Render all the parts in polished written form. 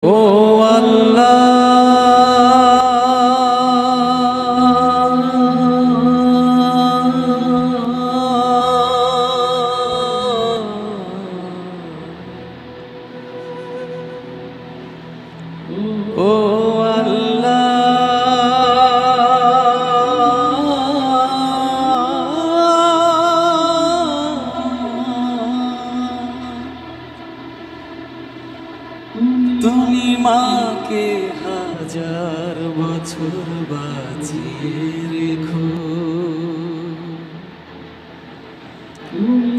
ও আল্লাহ, ও তুমি মাকে হাজার বছর বাঁচিয়ে রেখো,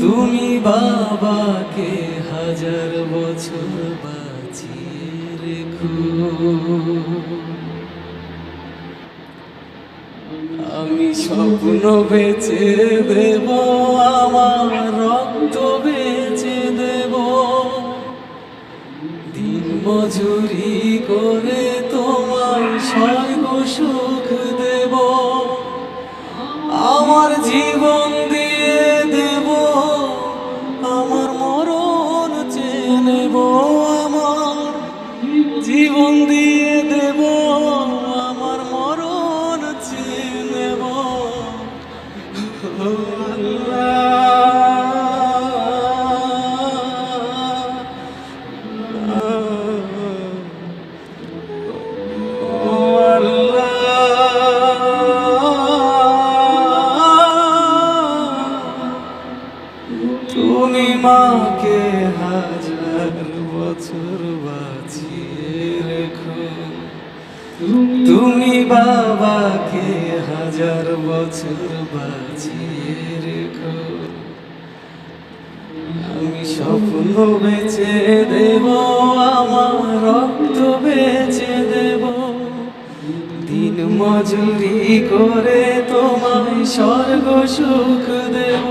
তুমি বাবাকে হাজার বছর বাঁচিয়ে রেখো। আমি স্বপ্ন বেচে দেব, আমার রক্ত বেচে দেব, দিন মজুরি করে তোমার স্বর্গ সুখ দেব, আমার জীবন দিয়ে দেব, আমার মরণ চেয়ে নেব, আমার জীবন দিয়ে দেব, আমার মরণ চেয়ে নেব। তুমি মাকে হাজার বছর বাঁচিয়ে রেখো, তুমি বাবাকে হাজার বছর বাঁচিয়ে রেখো। আমি স্বপ্ন বেচে দেব, আমার রক্ত বেচে দেব, দিন মজুরি করে তোমায় স্বর্গ সুখ দেব।